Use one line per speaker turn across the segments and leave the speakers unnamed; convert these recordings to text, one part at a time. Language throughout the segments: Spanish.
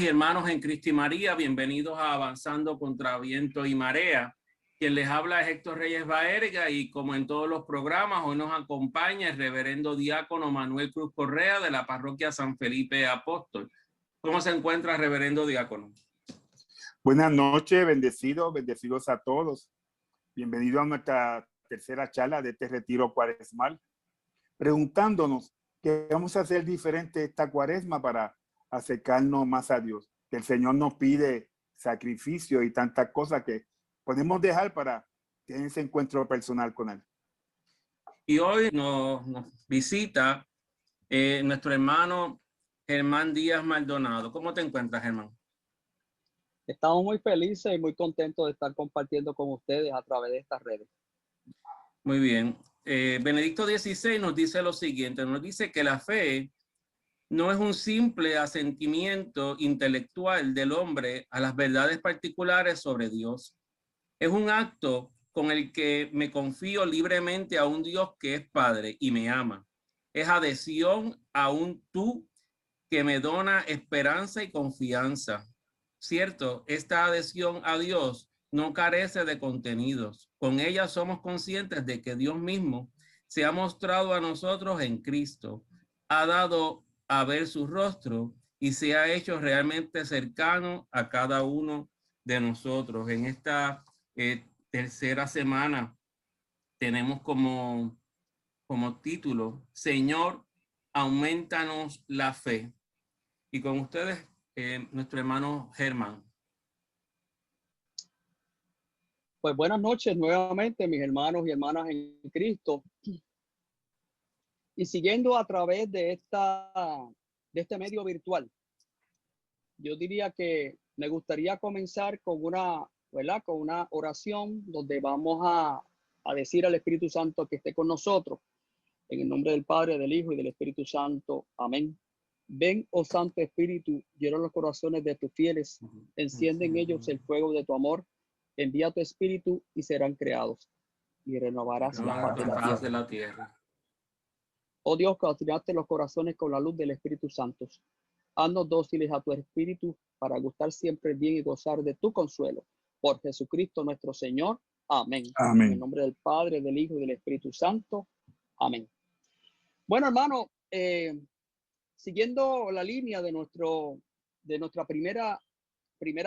hermanos en Cristo y María, bienvenidos a Avanzando contra Viento y Marea. Quien les habla es Héctor Reyes Baerga y como en todos los programas, hoy nos acompaña el reverendo diácono Manuel Cruz Correa de la parroquia San Felipe Apóstol. ¿Cómo se encuentra, reverendo diácono?
Buenas noches, bendecidos a todos. Bienvenido a nuestra tercera charla de este retiro cuaresmal, preguntándonos qué vamos a hacer diferente esta cuaresma para acercarnos más a Dios. Que el Señor nos pide sacrificio y tantas cosas que podemos dejar para tener ese encuentro personal con Él.
Y hoy nos visita nuestro hermano Germán Díaz Maldonado. ¿Cómo te encuentras, Germán?
Estamos muy felices y muy contentos de estar compartiendo con ustedes a través de estas redes.
Muy bien. Benedicto XVI nos dice lo siguiente, nos dice que la fe no es un simple asentimiento intelectual del hombre a las verdades particulares sobre Dios. Es un acto con el que me confío libremente a un Dios que es Padre y me ama. Es adhesión a un tú que me dona esperanza y confianza. Cierto, esta adhesión a Dios no carece de contenidos. Con ella somos conscientes de que Dios mismo se ha mostrado a nosotros en Cristo, ha dado a ver su rostro y se ha hecho realmente cercano a cada uno de nosotros. En esta tercera semana tenemos como título, Señor, aumentanos la fe. Y con ustedes, nuestro hermano Germán.
Pues buenas noches nuevamente, mis hermanos y hermanas en Cristo. Y siguiendo a través de este medio virtual, yo diría que me gustaría comenzar con una oración donde vamos a decir al Espíritu Santo que esté con nosotros. En el nombre del Padre, del Hijo y del Espíritu Santo. Amén. Ven, oh Santo Espíritu, llena los corazones de tus fieles, enciende en ellos el fuego de tu amor, envía tu Espíritu y serán creados, y renovarás la faz de la tierra. Oh Dios, que atiraste los corazones con la luz del Espíritu Santo, haznos dóciles a tu Espíritu para gustar siempre bien y gozar de tu consuelo. Por Jesucristo nuestro Señor. Amén.
Amén.
En el nombre del Padre, del Hijo y del Espíritu Santo. Amén. Bueno, hermano, siguiendo la línea de nuestra primera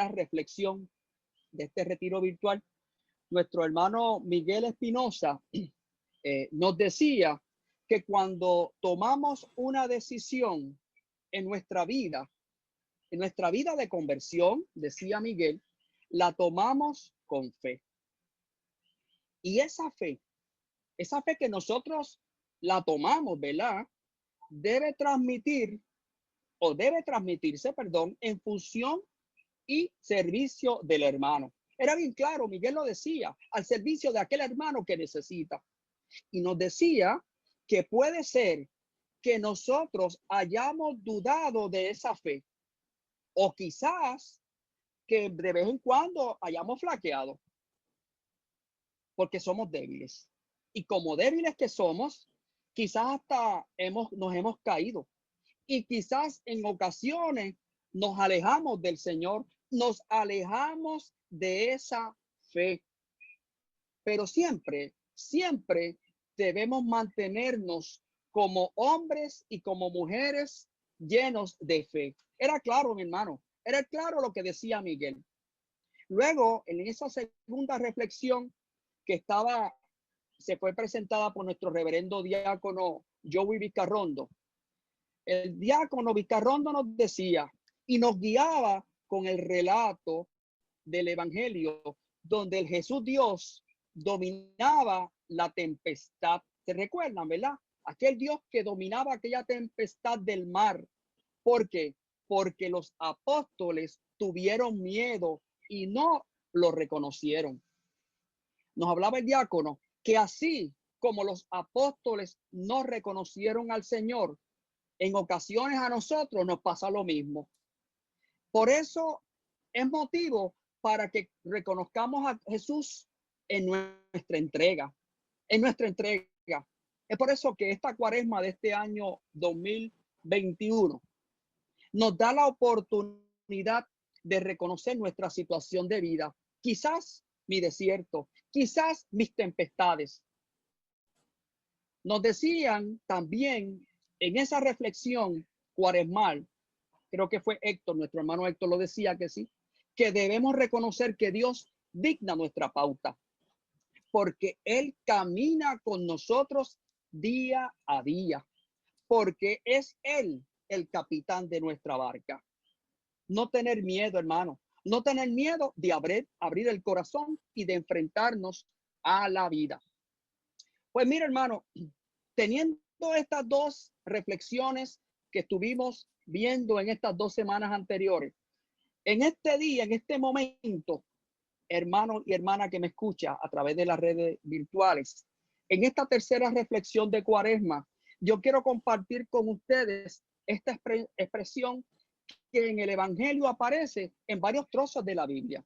reflexión de este retiro virtual, nuestro hermano Miguel Espinosa nos decía que cuando tomamos una decisión en nuestra vida de conversión, decía Miguel, la tomamos con fe. Y esa fe que nosotros la tomamos, ¿verdad? Debe transmitirse, en función y servicio del hermano. Era bien claro, Miguel lo decía, al servicio de aquel hermano que necesita. Y nos decía que puede ser que nosotros hayamos dudado de esa fe, o quizás que de vez en cuando hayamos flaqueado, porque somos débiles. Y como débiles que somos, quizás hasta nos hemos caído. Y quizás en ocasiones nos alejamos del Señor, nos alejamos de esa fe. Pero siempre debemos mantenernos como hombres y como mujeres llenos de fe. Era claro, mi hermano, era claro lo que decía Miguel. Luego, en esa segunda reflexión que se fue presentada por nuestro reverendo diácono Joey Vizcarrondo, el diácono Vizcarrondo nos decía y nos guiaba con el relato del evangelio donde el Jesús Dios dominaba la tempestad. ¿Se recuerdan, verdad? Aquel Dios que dominaba aquella tempestad del mar. ¿Por qué? Porque los apóstoles tuvieron miedo y no lo reconocieron. Nos hablaba el diácono que así como los apóstoles no reconocieron al Señor, en ocasiones a nosotros nos pasa lo mismo. Por eso es motivo para que reconozcamos a Jesús en nuestra entrega, Es por eso que esta cuaresma de este año 2021 nos da la oportunidad oportunidad de reconocer nuestra situación de vida. Quizás mi desierto, quizás mis tempestades. Nos decían también en esa reflexión cuaresmal, creo que fue Héctor, nuestro hermano Héctor lo decía que sí, que debemos reconocer que Dios dicta nuestra pauta, porque Él camina con nosotros día a día, porque es Él el capitán de nuestra barca. No tener miedo, hermano, no tener miedo de abrir el corazón y de enfrentarnos a la vida. Pues mira, hermano, teniendo estas dos reflexiones que estuvimos viendo en estas 2 semanas anteriores, en este día, en este momento, hermano y hermana que me escucha a través de las redes virtuales, en esta tercera reflexión de Cuaresma, yo quiero compartir con ustedes esta expresión que en el Evangelio aparece en varios trozos de la Biblia.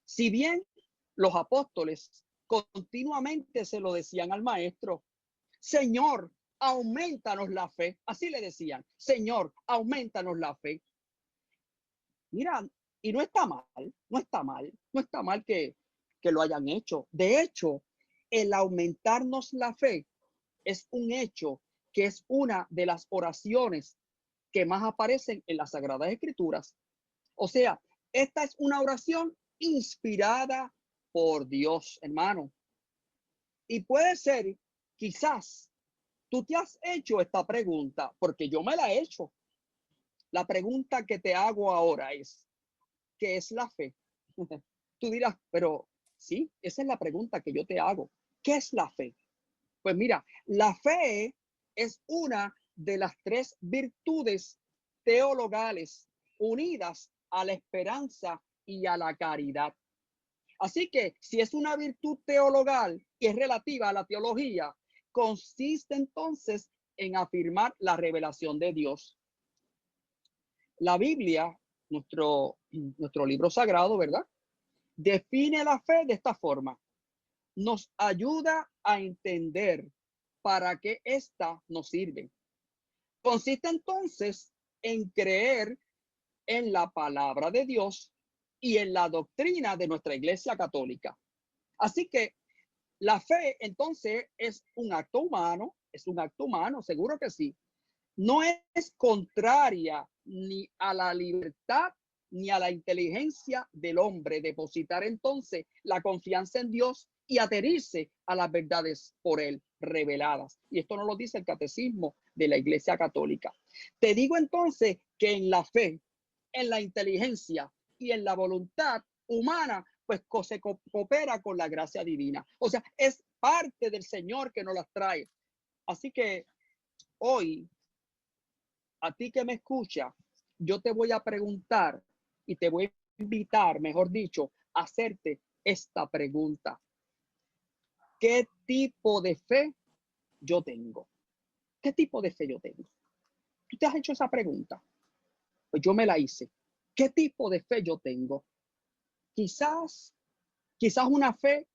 Si bien los apóstoles continuamente se lo decían al maestro, Señor, aumentanos la fe. Así le decían, Señor, aumentanos la fe. Mira, y no está mal, no está mal, no está mal que lo hayan hecho. De hecho, el aumentarnos la fe es un hecho que es una de las oraciones que más aparecen en las Sagradas Escrituras. O sea, esta es una oración inspirada por Dios, hermano. Y puede ser, quizás, tú te has hecho esta pregunta, porque yo me la he hecho. La pregunta que te hago ahora es, ¿qué es la fe? Tú dirás, pero sí, esa es la pregunta que yo te hago. ¿Qué es la fe? Pues mira, la fe es una de las 3 virtudes teologales unidas a la esperanza y a la caridad. Así que si es una virtud teologal y es relativa a la teología, consiste entonces en afirmar la revelación de Dios. La Biblia, nuestro libro sagrado, ¿verdad? Define la fe de esta forma. Nos ayuda a entender para qué ésta nos sirve. Consiste entonces en creer en la palabra de Dios y en la doctrina de nuestra Iglesia Católica. Así que la fe entonces es un acto humano, seguro que sí. No es contraria ni a la libertad ni a la inteligencia del hombre depositar entonces la confianza en Dios y adherirse a las verdades por él reveladas. Y esto nos lo dice el Catecismo de la Iglesia Católica. Te digo entonces que en la fe, en la inteligencia y en la voluntad humana, pues se coopera con la gracia divina. O sea, es parte del Señor que nos las trae. Así que hoy, a ti que me escucha, yo te voy a preguntar y te voy a invitar, mejor dicho, a hacerte esta pregunta. ¿Qué tipo de fe yo tengo? ¿Qué tipo de fe yo tengo? ¿Tú te has hecho esa pregunta? Pues yo me la hice. ¿Qué tipo de fe yo tengo? Quizás una fe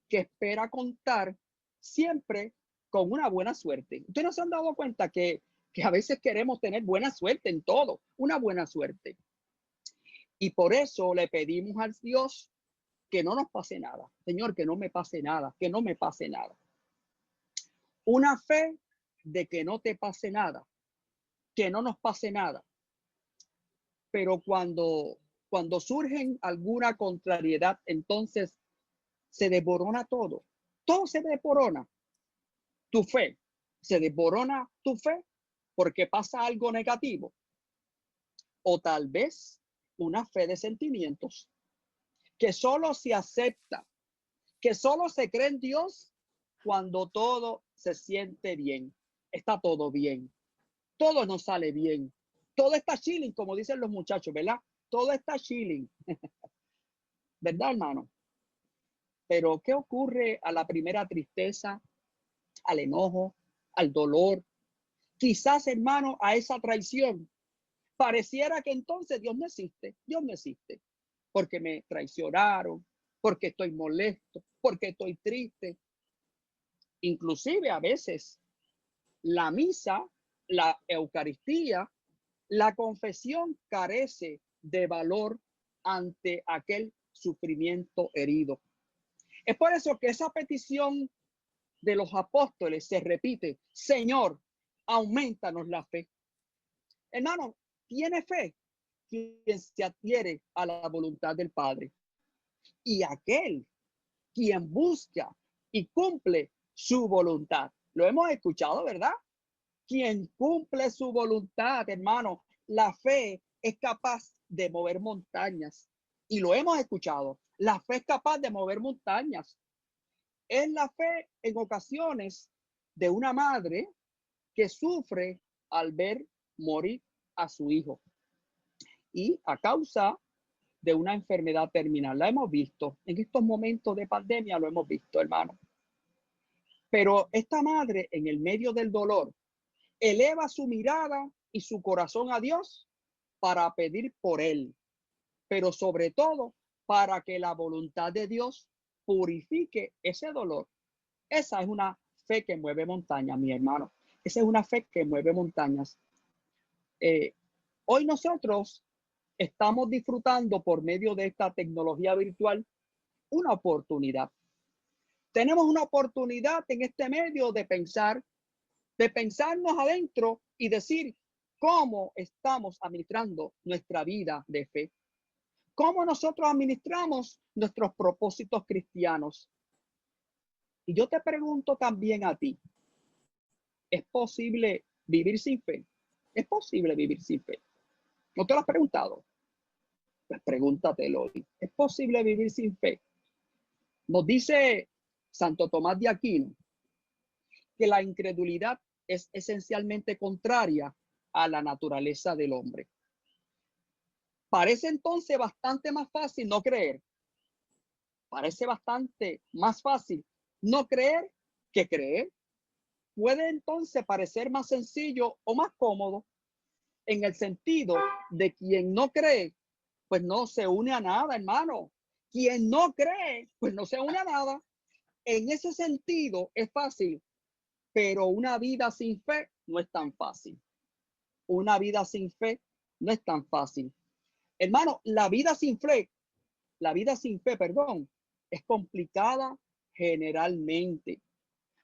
que espera contar siempre con una buena suerte. Ustedes no se han dado cuenta que a veces queremos tener buena suerte en todo, una buena suerte. Y por eso le pedimos al Dios que no nos pase nada. Señor, que no me pase nada, que no me pase nada. Una fe de que no te pase nada, que no nos pase nada. Pero cuando surgen alguna contrariedad, entonces se desborona todo. Todo se desborona. Tu fe, se desborona tu fe porque pasa algo negativo. O tal vez una fe de sentimientos que solo se acepta, que solo se cree en Dios cuando todo se siente bien. Está todo bien. Todo nos sale bien. Todo está chilling, como dicen los muchachos, ¿verdad? Todo está chilling. ¿Verdad, hermano? Pero ¿qué ocurre a la primera tristeza, al enojo, al dolor? Quizás, hermano, a esa traición. Pareciera que entonces Dios no existe. Dios no existe. Porque me traicionaron, porque estoy molesto, porque estoy triste. Inclusive a veces la misa, la Eucaristía, La confesión carece de valor ante aquel sufrimiento herido. Es por eso que esa petición de los apóstoles se repite: Señor, aumentanos la fe. Hermano, tiene fe quien se adhiere a la voluntad del Padre, y aquel quien busca y cumple su voluntad. Lo hemos escuchado, ¿verdad? Quien cumple su voluntad, hermano, la fe es capaz de mover montañas. Y lo hemos escuchado. La fe es capaz de mover montañas. Es la fe en ocasiones de una madre que sufre al ver morir a su hijo y a causa de una enfermedad terminal. La hemos visto en estos momentos de pandemia, lo hemos visto, hermano. Pero esta madre, en el medio del dolor, eleva su mirada y su corazón a Dios para pedir por él, pero sobre todo para que la voluntad de Dios purifique ese dolor. Esa es una fe que mueve montañas, mi hermano. Esa es una fe que mueve montañas. Hoy nosotros estamos disfrutando por medio de esta tecnología virtual una oportunidad. Tenemos una oportunidad en este medio de pensar, de pensarnos adentro y decir cómo estamos administrando nuestra vida de fe, cómo nosotros administramos nuestros propósitos cristianos. Y yo te pregunto también a ti, ¿es posible vivir sin fe? ¿Es posible vivir sin fe? ¿No te lo has preguntado? Pues pregúntatelo hoy. ¿Es posible vivir sin fe? Nos dice Santo Tomás de Aquino que la incredulidad es esencialmente contraria a la naturaleza del hombre. Parece entonces bastante más fácil no creer. Parece bastante más fácil no creer que creer. Puede entonces parecer más sencillo o más cómodo en el sentido de quien no cree, pues no se une a nada, hermano. Quien no cree, pues no se une a nada. En ese sentido es fácil, pero una vida sin fe no es tan fácil. Una vida sin fe no es tan fácil. Hermano, la vida sin fe, perdón, es complicada generalmente,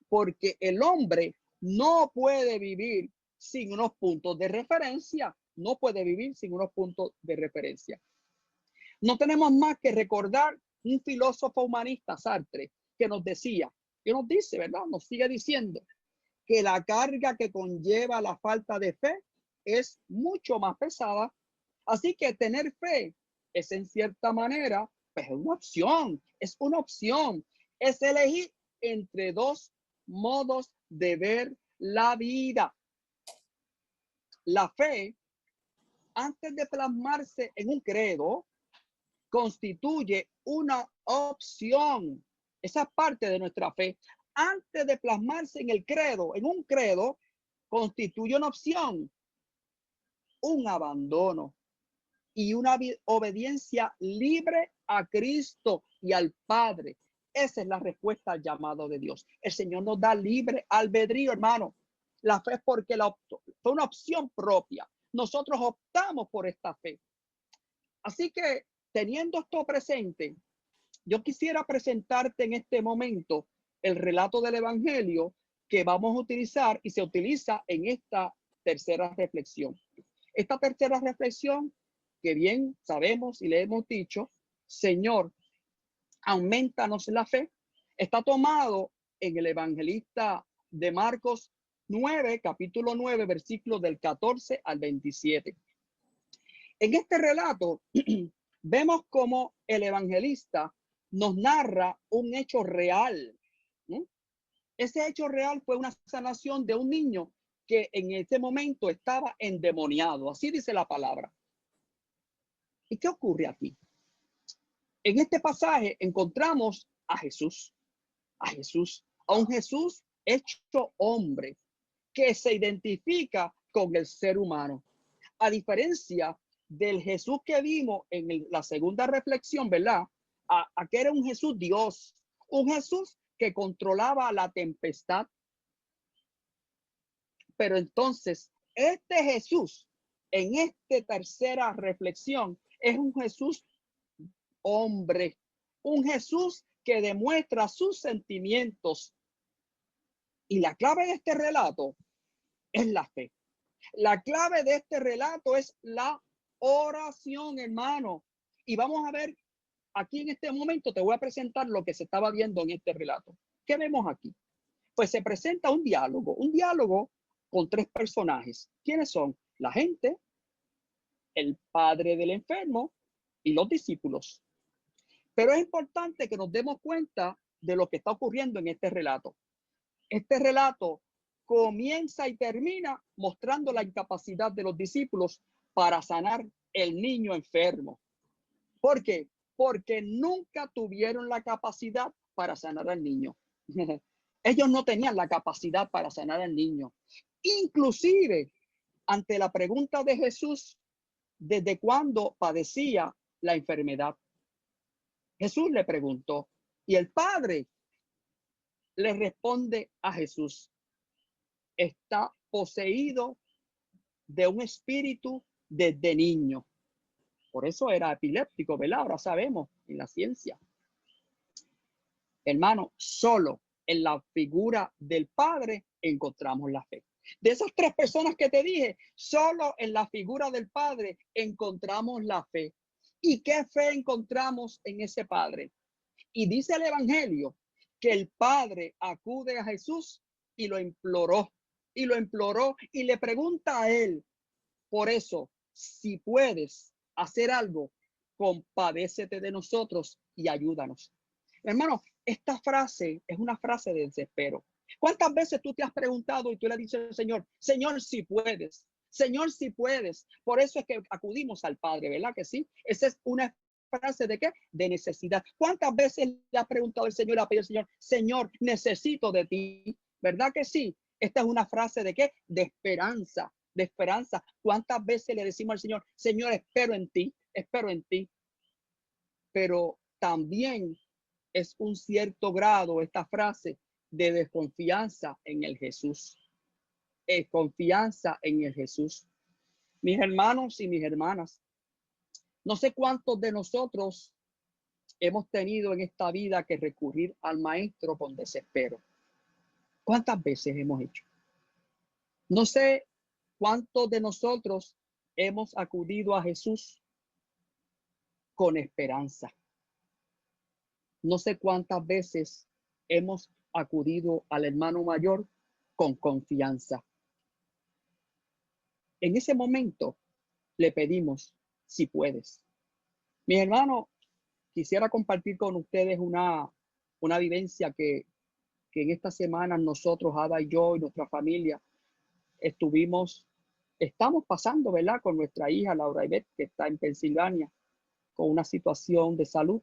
porque el hombre no puede vivir sin unos puntos de referencia. No puede vivir sin unos puntos de referencia. No tenemos más que recordar un filósofo humanista, Sartre, que nos decía, que nos dice, ¿verdad? Nos sigue diciendo que la carga que conlleva la falta de fe es mucho más pesada. Así que tener fe es en cierta manera, pues es una opción, es elegir entre dos modos de ver la vida. La fe, antes de plasmarse en un credo, constituye una opción. Esa es parte de nuestra fe. Antes de plasmarse en el credo, en un credo, constituye una opción, un abandono y una obediencia libre a Cristo y al Padre. Esa es la respuesta al llamado de Dios. El Señor nos da libre albedrío, hermano. La fe es porque fue una opción propia. Nosotros optamos por esta fe. Así que, teniendo esto presente, yo quisiera presentarte en este momento el relato del Evangelio que vamos a utilizar y se utiliza en esta tercera reflexión. Esta tercera reflexión, que bien sabemos y le hemos dicho, Señor, aumentanos la fe, está tomado en el evangelista de Marcos 9, capítulo 9, versículos del 14 al 27. En este relato vemos cómo el evangelista nos narra un hecho real. Ese hecho real fue una sanación de un niño que en ese momento estaba endemoniado. Así dice la palabra. ¿Y qué ocurre aquí? En este pasaje encontramos a Jesús, a un Jesús hecho hombre que se identifica con el ser humano. A diferencia del Jesús que vimos en la segunda reflexión, ¿verdad? Aquí era un Jesús Dios, un Jesús que controlaba la tempestad. Pero entonces, este Jesús en esta tercera reflexión es un Jesús hombre, un Jesús que demuestra sus sentimientos. Y la clave de este relato es la fe. La clave de este relato es la oración, hermano. Y vamos a ver aquí en este momento, te voy a presentar lo que se estaba viendo en este relato. ¿Qué vemos aquí? Pues se presenta un diálogo con tres personajes. ¿Quiénes son? La gente, el padre del enfermo y los discípulos. Pero es importante que nos demos cuenta de lo que está ocurriendo en este relato. Este relato comienza y termina mostrando la incapacidad de los discípulos para sanar el niño enfermo. ¿Por qué? Porque nunca tuvieron la capacidad para sanar al niño. Ellos no tenían la capacidad para sanar al niño. Inclusive, ante la pregunta de Jesús, ¿desde cuándo padecía la enfermedad? Jesús le preguntó y el padre le responde a Jesús: está poseído de un espíritu desde niño. Por eso era epiléptico, ¿verdad? Ahora sabemos en la ciencia. Hermano, solo en la figura del Padre encontramos la fe. De esas tres personas que te dije, solo en la figura del Padre encontramos la fe. ¿Y qué fe encontramos en ese Padre? Y dice el Evangelio que el Padre acude a Jesús y lo imploró, y le pregunta a él. Por eso, si puedes hacer algo, compadécete de nosotros y ayúdanos. Hermano, esta frase es una frase de desespero. ¿Cuántas veces tú te has preguntado y tú le dices al Señor, Señor, si puedes, Señor, si puedes? Por eso es que acudimos al Padre, ¿verdad que sí? Esa es una frase de ¿qué? De necesidad. ¿Cuántas veces le ha preguntado el Señor, ha pedido al Señor, Señor, necesito de ti? ¿Verdad que sí? Esta es una frase de ¿qué? De esperanza, de esperanza. ¿Cuántas veces le decimos al Señor, Señor, espero en ti, espero en ti? Pero también es un cierto grado esta frase de desconfianza en el Jesús. Confianza en el Jesús. Mis hermanos y mis hermanas, no sé cuántos de nosotros hemos tenido en esta vida que recurrir al maestro con desespero. ¿Cuántas veces hemos hecho? No sé cuántos de nosotros hemos acudido a Jesús con esperanza. No sé cuántas veces hemos acudido al hermano mayor con confianza. En ese momento le pedimos, si puedes. Mi hermano, quisiera compartir con ustedes una vivencia que en esta semana nosotros, Ada y yo y nuestra familia, estamos pasando, ¿verdad? Con nuestra hija, Laura Ivette, que está en Pensilvania, con una situación de salud.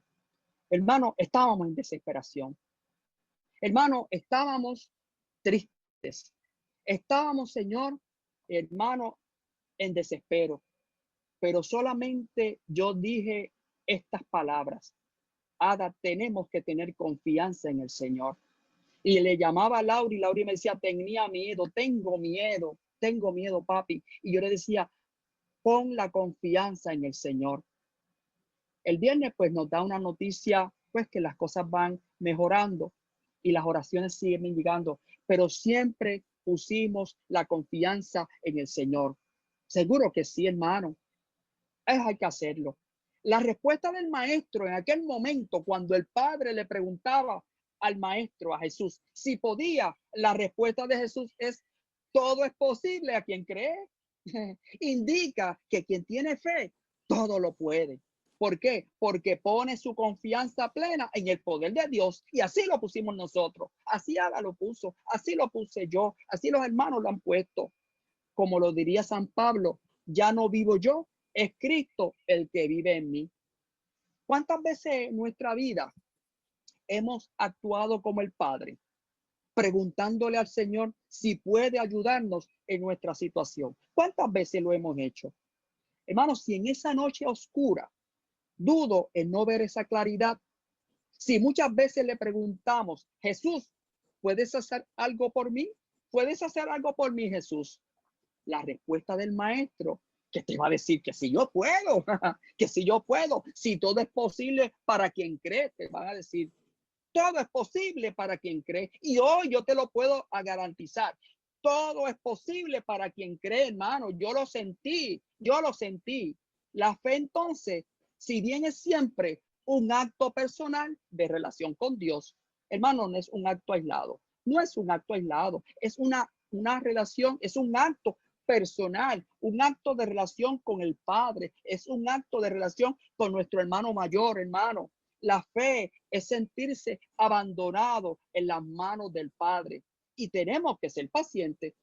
Hermano, estábamos en desesperación. Hermano, estábamos tristes. Estábamos, Señor, hermano, en desespero. Pero solamente yo dije estas palabras: Ada, tenemos que tener confianza en el Señor. Y le llamaba a Laura y Laura me decía, tengo miedo, papi. Y yo le decía, pon la confianza en el Señor. El viernes pues nos da una noticia, pues que las cosas van mejorando y las oraciones siguen llegando, pero siempre pusimos la confianza en el Señor. Seguro que sí, hermano. Hay que hacerlo. La respuesta del maestro en aquel momento, cuando el padre le preguntaba al maestro, a Jesús, si podía, la respuesta de Jesús es: todo es posible a quien cree. Indica que quien tiene fe, todo lo puede. ¿Por qué? Porque pone su confianza plena en el poder de Dios. Y así lo pusimos nosotros. Así Ada lo puso. Así lo puse yo. Así los hermanos lo han puesto. Como lo diría San Pablo, ya no vivo yo, es Cristo el que vive en mí. ¿Cuántas veces en nuestra vida hemos actuado como el Padre, preguntándole al Señor si puede ayudarnos en nuestra situación? ¿Cuántas veces lo hemos hecho? Hermanos, si en esa noche oscura dudo en no ver esa claridad, si muchas veces le preguntamos, Jesús, ¿puedes hacer algo por mí? ¿Puedes hacer algo por mí, Jesús? La respuesta del maestro, que te va a decir que si yo puedo, que si yo puedo, si todo es posible para quien cree, te van a decir, todo es posible para quien cree. Y hoy yo te lo puedo garantizar. Todo es posible para quien cree, hermano. Yo lo sentí, yo lo sentí. La fe entonces, si bien es siempre un acto personal de relación con Dios, hermano, no es un acto aislado. No es un acto aislado, es una relación, es un acto personal, un acto de relación con el Padre, es un acto de relación con nuestro hermano mayor, hermano. La fe es sentirse abandonado en las manos del Padre. Y tenemos que ser pacientes,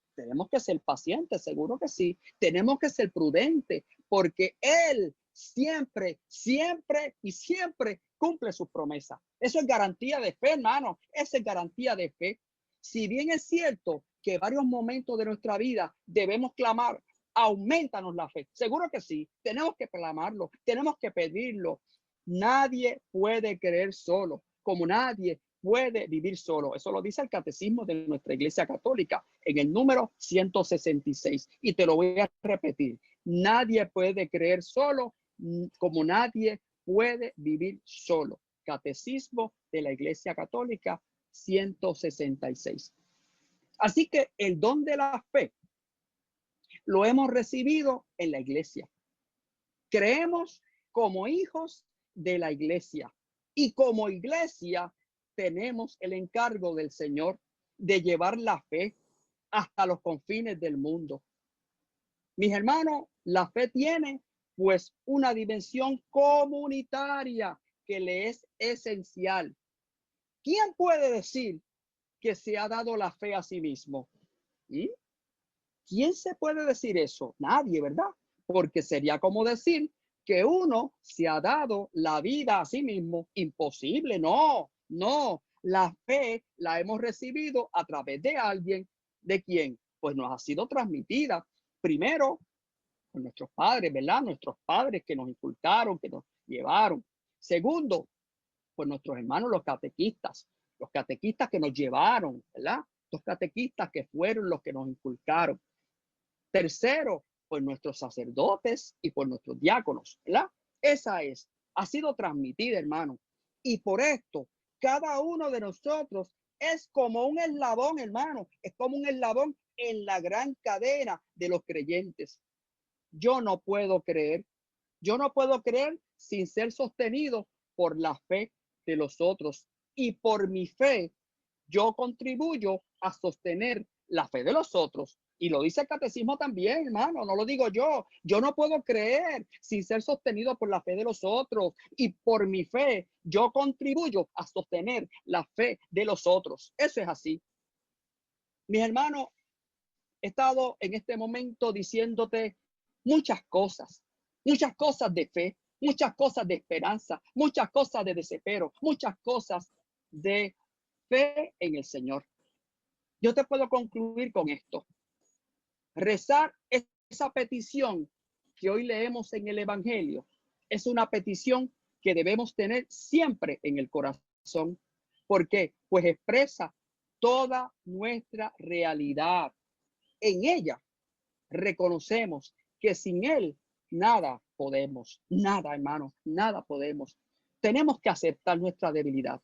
seguro que sí. Tenemos que ser prudentes, porque Él siempre, siempre y siempre cumple sus promesas. Eso es garantía de fe, hermano. Esa es garantía de fe. Si bien es cierto que varios momentos de nuestra vida debemos clamar, aumentanos la fe. Seguro que sí. Tenemos que clamarlo, tenemos que pedirlo. Nadie puede creer solo, como nadie puede vivir solo. Eso lo dice el catecismo de nuestra Iglesia Católica en el número 166. Y te lo voy a repetir. Nadie puede creer solo, como nadie puede vivir solo. Catecismo de la Iglesia Católica 166. Así que el don de la fe lo hemos recibido en la iglesia. Creemos como hijos de la iglesia y como iglesia tenemos el encargo del Señor de llevar la fe hasta los confines del mundo. Mis hermanos, la fe tiene pues una dimensión comunitaria que le es esencial. ¿Quién puede decir que se ha dado la fe a sí mismo? ¿Mm? ¿Quién se puede decir eso? Nadie, ¿verdad? Porque sería como decir que uno se ha dado la vida a sí mismo. Imposible, no, no. La fe la hemos recibido a través de alguien. ¿De quién? Pues nos ha sido transmitida. Primero, por nuestros padres, ¿verdad? Nuestros padres que nos inculcaron, que nos llevaron. Segundo, por nuestros hermanos los catequistas que nos llevaron, ¿verdad? Los catequistas que fueron los que nos inculcaron. Tercero, por nuestros sacerdotes y por nuestros diáconos, ¿verdad? Ha sido transmitida, hermano. Y por esto, cada uno de nosotros es como un eslabón, hermano, es como un eslabón en la gran cadena de los creyentes. Yo no puedo creer sin ser sostenido por la fe de los otros. Y por mi fe, yo contribuyo a sostener la fe de los otros. Y lo dice el catecismo también, hermano, no lo digo yo. Yo no puedo creer sin ser sostenido por la fe de los otros. Y por mi fe, yo contribuyo a sostener la fe de los otros. Eso es así. Mis hermanos, he estado en este momento diciéndote muchas cosas de fe, muchas cosas de esperanza, muchas cosas de desespero, muchas cosas de fe en el Señor. Yo te puedo concluir con esto. Rezar esa petición que hoy leemos en el Evangelio es una petición que debemos tener siempre en el corazón. ¿Por qué? Pues expresa toda nuestra realidad. En ella reconocemos que sin Él nada podemos, nada, hermano, nada podemos. Tenemos que aceptar nuestra debilidad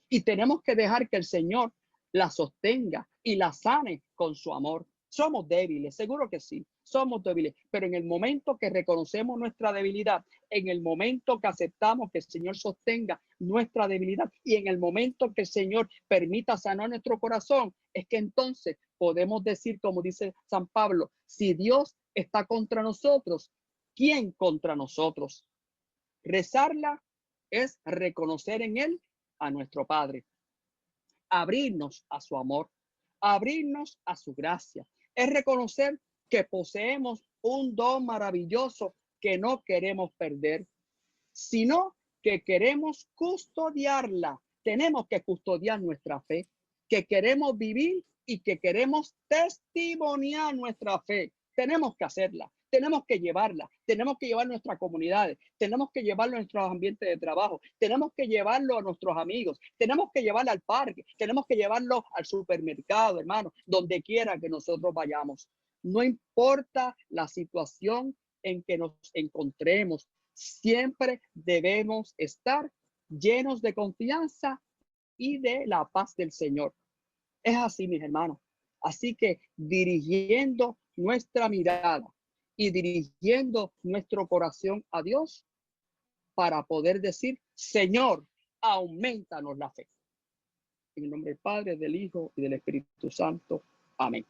y tenemos que dejar que el Señor la sostenga y la sane con su amor. Somos débiles, seguro que sí, somos débiles, pero en el momento que reconocemos nuestra debilidad, en el momento que aceptamos que el Señor sostenga nuestra debilidad y en el momento que el Señor permita sanar nuestro corazón, es que entonces podemos decir, como dice San Pablo, si Dios está contra nosotros, ¿quién contra nosotros? Rezarla es reconocer en Él a nuestro Padre, abrirnos a su amor, abrirnos a su gracia. Es reconocer que poseemos un don maravilloso que no queremos perder, sino que queremos custodiarla. Tenemos que custodiar nuestra fe, que queremos vivir y que queremos testimoniar nuestra fe. Tenemos que hacerla, tenemos que llevarla, tenemos que llevar a nuestras comunidades, tenemos que llevarlo a nuestros ambientes de trabajo, tenemos que llevarlo a nuestros amigos, tenemos que llevarlo al parque, tenemos que llevarlo al supermercado, hermano, donde quiera que nosotros vayamos. No importa la situación en que nos encontremos, siempre debemos estar llenos de confianza y de la paz del Señor. Es así, mis hermanos. Así que dirigiendo nuestra mirada y dirigiendo nuestro corazón a Dios para poder decir, Señor, aumentanos la fe. En el nombre del Padre, del Hijo y del Espíritu Santo. Amén.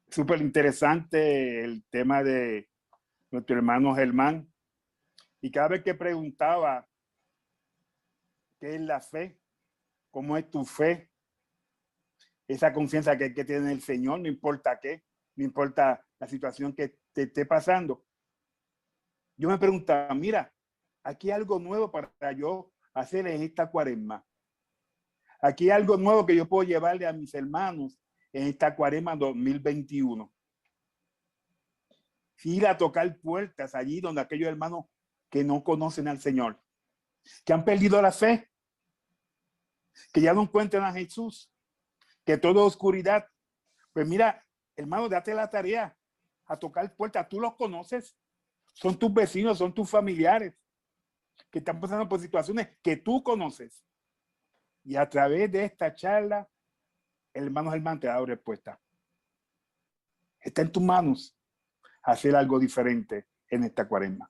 Súper interesante el tema de nuestro hermano Germán. Y cada vez que preguntaba qué es la fe, cómo es tu fe, esa confianza que hay que tener en el Señor, no importa qué, no importa la situación que te esté pasando. Yo me preguntaba, mira, aquí hay algo nuevo para yo hacer en esta cuaresma. Aquí hay algo nuevo que yo puedo llevarle a mis hermanos en esta cuaresma 2021. Ir a tocar puertas allí donde aquellos hermanos que no conocen al Señor, que han perdido la fe, que ya no encuentran a Jesús, que todo es oscuridad. Pues mira, hermano, date la tarea a tocar puertas. Tú los conoces, son tus vecinos, son tus familiares que están pasando por situaciones que tú conoces. Y a través de esta charla, el hermano Germán te da respuesta. Está en tus manos hacer algo diferente en esta cuaresma.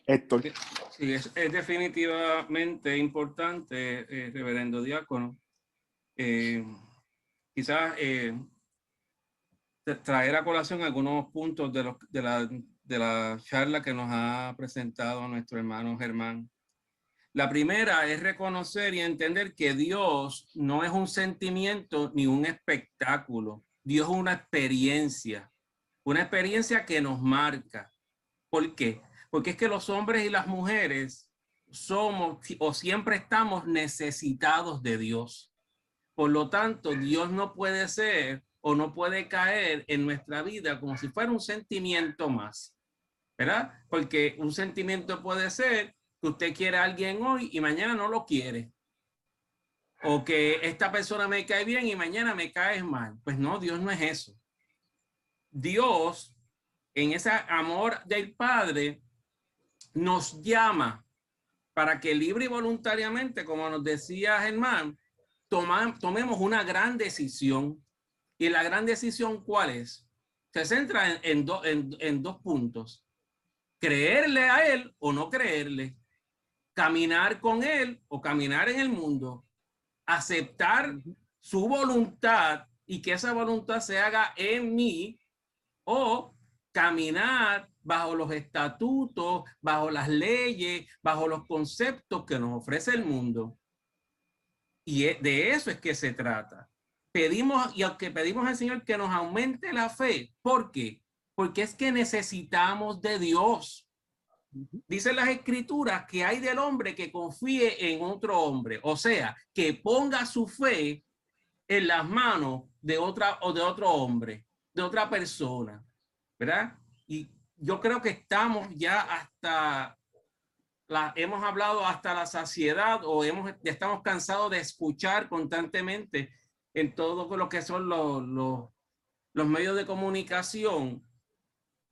Héctor.
Sí, es definitivamente importante, reverendo diácono. Quizás traer a colación algunos puntos de la charla que nos ha presentado nuestro hermano Germán. La primera es reconocer y entender que Dios no es un sentimiento ni un espectáculo. Dios es una experiencia que nos marca. ¿Por qué? Porque es que los hombres y las mujeres somos o siempre estamos necesitados de Dios. Por lo tanto, Dios no puede ser o no puede caer en nuestra vida como si fuera un sentimiento más, ¿verdad? Porque un sentimiento puede ser que usted quiere a alguien hoy y mañana no lo quiere. O que esta persona me cae bien y mañana me cae mal. Pues no, Dios no es eso. Dios, en ese amor del Padre, nos llama para que libre y voluntariamente, como nos decía Germán, tomemos una gran decisión. ¿Y la gran decisión cuál es? Se centra en dos puntos. Creerle a Él o no creerle. Caminar con Él o caminar en el mundo. Aceptar su voluntad y que esa voluntad se haga en mí, o caminar bajo los estatutos, bajo las leyes, bajo los conceptos que nos ofrece el mundo. Y de eso es que se trata. Pedimos, y aunque pedimos al Señor que nos aumente la fe, ¿por qué? Porque es que necesitamos de Dios. Dicen las escrituras que hay del hombre que confíe en otro hombre, o sea, que ponga su fe en las manos de otra o de otro hombre, de otra persona, ¿verdad? Y yo creo que estamos ya hemos hablado hasta la saciedad o estamos cansados de escuchar constantemente en todo lo que son los medios de comunicación,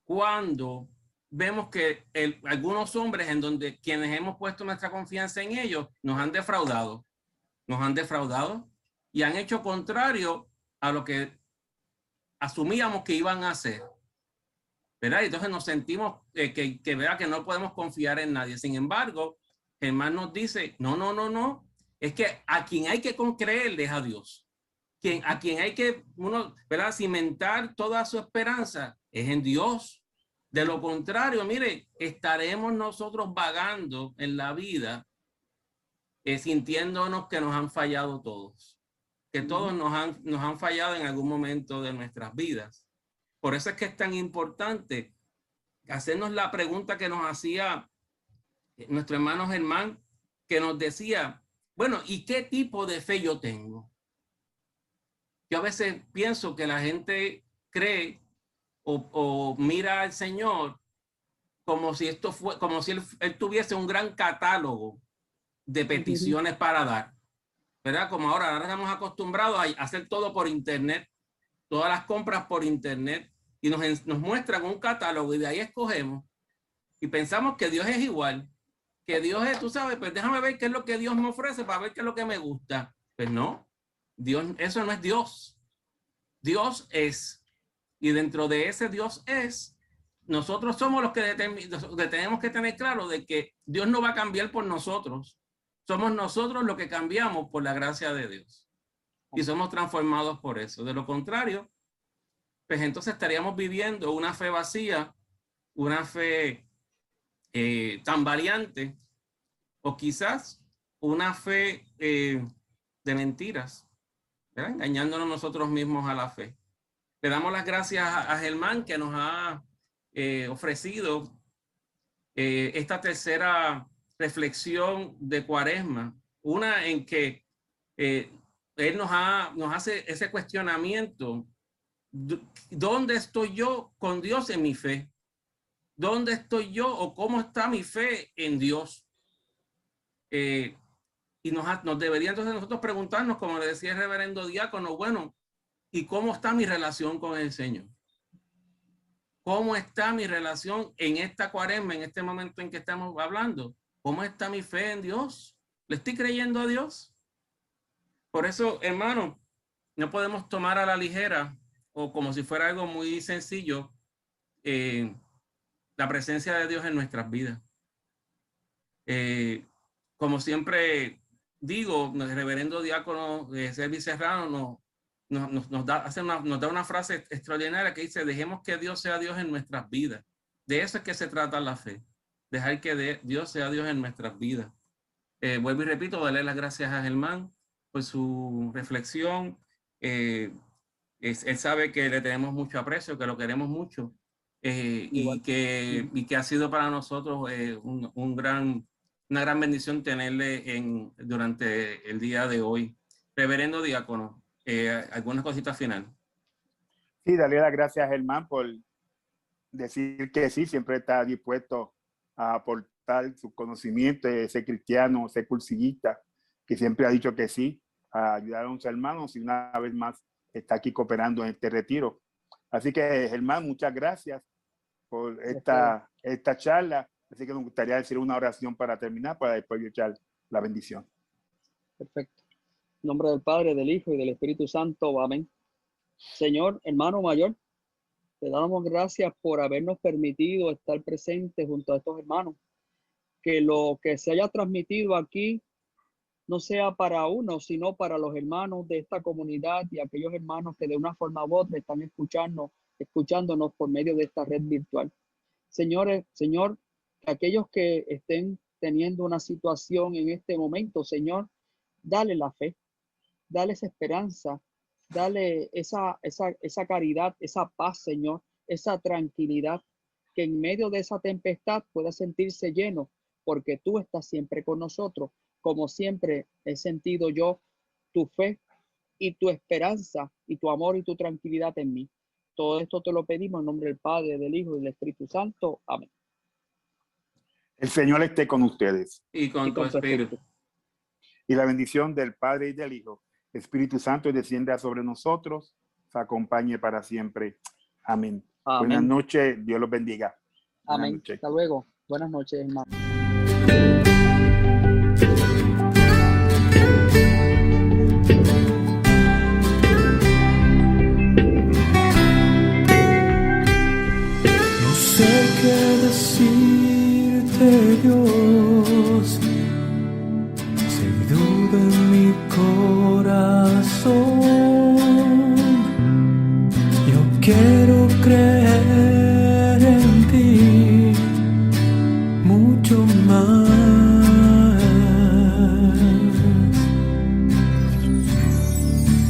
cuando vemos que algunos hombres en donde quienes hemos puesto nuestra confianza en ellos nos han defraudado y han hecho contrario a lo que asumíamos que iban a hacer, ¿verdad? Entonces nos sentimos ¿verdad? Que no podemos confiar en nadie. Sin embargo, Germán nos dice, no, es que a quien hay que creerle es a Dios. A quien hay que, ¿verdad? Cimentar toda su esperanza es en Dios. De lo contrario, mire, estaremos nosotros vagando en la vida sintiéndonos que nos han fallado todos, que todos nos han fallado en algún momento de nuestras vidas. Por eso es que es tan importante hacernos la pregunta que nos hacía nuestro hermano Germán, que nos decía, bueno, ¿y qué tipo de fe yo tengo? Yo a veces pienso que la gente cree o mira al Señor como si como si él tuviese un gran catálogo de peticiones para dar, ¿verdad? Como ahora estamos acostumbrados a hacer todo por internet, todas las compras por internet, y nos muestran un catálogo y de ahí escogemos y pensamos que Dios es igual, que Dios es, tú sabes, pues déjame ver qué es lo que Dios me ofrece para ver qué es lo que me gusta. Pues no, Dios, eso no es Dios. Dios es, y dentro de ese Dios es, nosotros somos los que tenemos que tener claro de que Dios no va a cambiar por nosotros. Somos nosotros los que cambiamos por la gracia de Dios. Y somos transformados por eso. De lo contrario, pues entonces estaríamos viviendo una fe vacía, una fe tan variante, o quizás una fe de mentiras, ¿verdad? Engañándonos nosotros mismos a la fe. Le damos las gracias a Germán que nos ha ofrecido esta tercera reflexión de Cuaresma, una en que él nos hace ese cuestionamiento: ¿dónde estoy yo con Dios en mi fe? ¿Dónde estoy yo o cómo está mi fe en Dios? Y nos debería entonces nosotros preguntarnos, como le decía el reverendo diácono, bueno, ¿y cómo está mi relación con el Señor? ¿Cómo está mi relación en esta Cuaresma, en este momento en que estamos hablando? ¿Cómo está mi fe en Dios? ¿Le estoy creyendo a Dios? Por eso, hermano, no podemos tomar a la ligera o como si fuera algo muy sencillo la presencia de Dios en nuestras vidas. Como siempre digo, el reverendo diácono Servi Serrano nos da una frase extraordinaria que dice: dejemos que Dios sea Dios en nuestras vidas. De eso es que se trata la fe, dejar que Dios sea Dios en nuestras vidas. Vuelvo y repito, darle las gracias a Germán por su reflexión. Él sabe que le tenemos mucho aprecio, que lo queremos mucho, y que ha sido para nosotros una gran bendición tenerle durante el día de hoy. Reverendo diácono, algunas cositas final.
Sí, darle las gracias a Germán por decir que sí, siempre está dispuesto a aportar su conocimiento, ese cristiano, ese cursillista, que siempre ha dicho que sí, a ayudar a los hermanos, y una vez más está aquí cooperando en este retiro. Así que, Germán, muchas gracias por esta charla. Así que nos gustaría decir una oración para terminar, para después echar la bendición.
Perfecto. En nombre del Padre, del Hijo y del Espíritu Santo. Amén. Señor, hermano mayor, te damos gracias por habernos permitido estar presentes junto a estos hermanos. Que lo que se haya transmitido aquí no sea para uno, sino para los hermanos de esta comunidad y aquellos hermanos que de una forma u otra están escuchándonos por medio de esta red virtual. Señor, aquellos que estén teniendo una situación en este momento, Señor, dale la fe, dale esa esperanza, dale esa caridad, esa paz, Señor, esa tranquilidad, que en medio de esa tempestad pueda sentirse lleno, porque tú estás siempre con nosotros. Como siempre he sentido yo tu fe y tu esperanza y tu amor y tu tranquilidad en mí. Todo esto te lo pedimos en nombre del Padre, del Hijo y del Espíritu Santo. Amén.
El Señor esté con ustedes.
Y con tu espíritu.
Y la bendición del Padre y del Hijo, Espíritu Santo, descienda sobre nosotros, se acompañe para siempre. Amén.
Amén.
Buenas noches, Dios los bendiga.
Amén. Hasta luego. Buenas noches, hermano.
No sé qué decirte, Dios, si duda en mi corazón. Yo quiero creer en ti mucho más.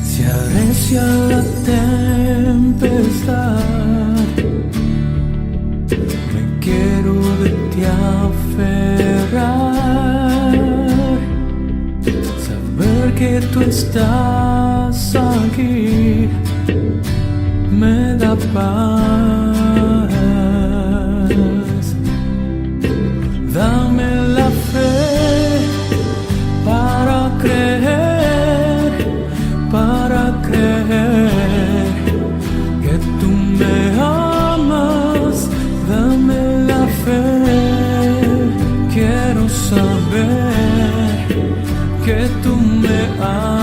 Si arrecia la tempestad, me quiero de ti aferrar, saber que tú estás aquí me da paz. Dame la fe para creer que tú me amas. que tú me amas.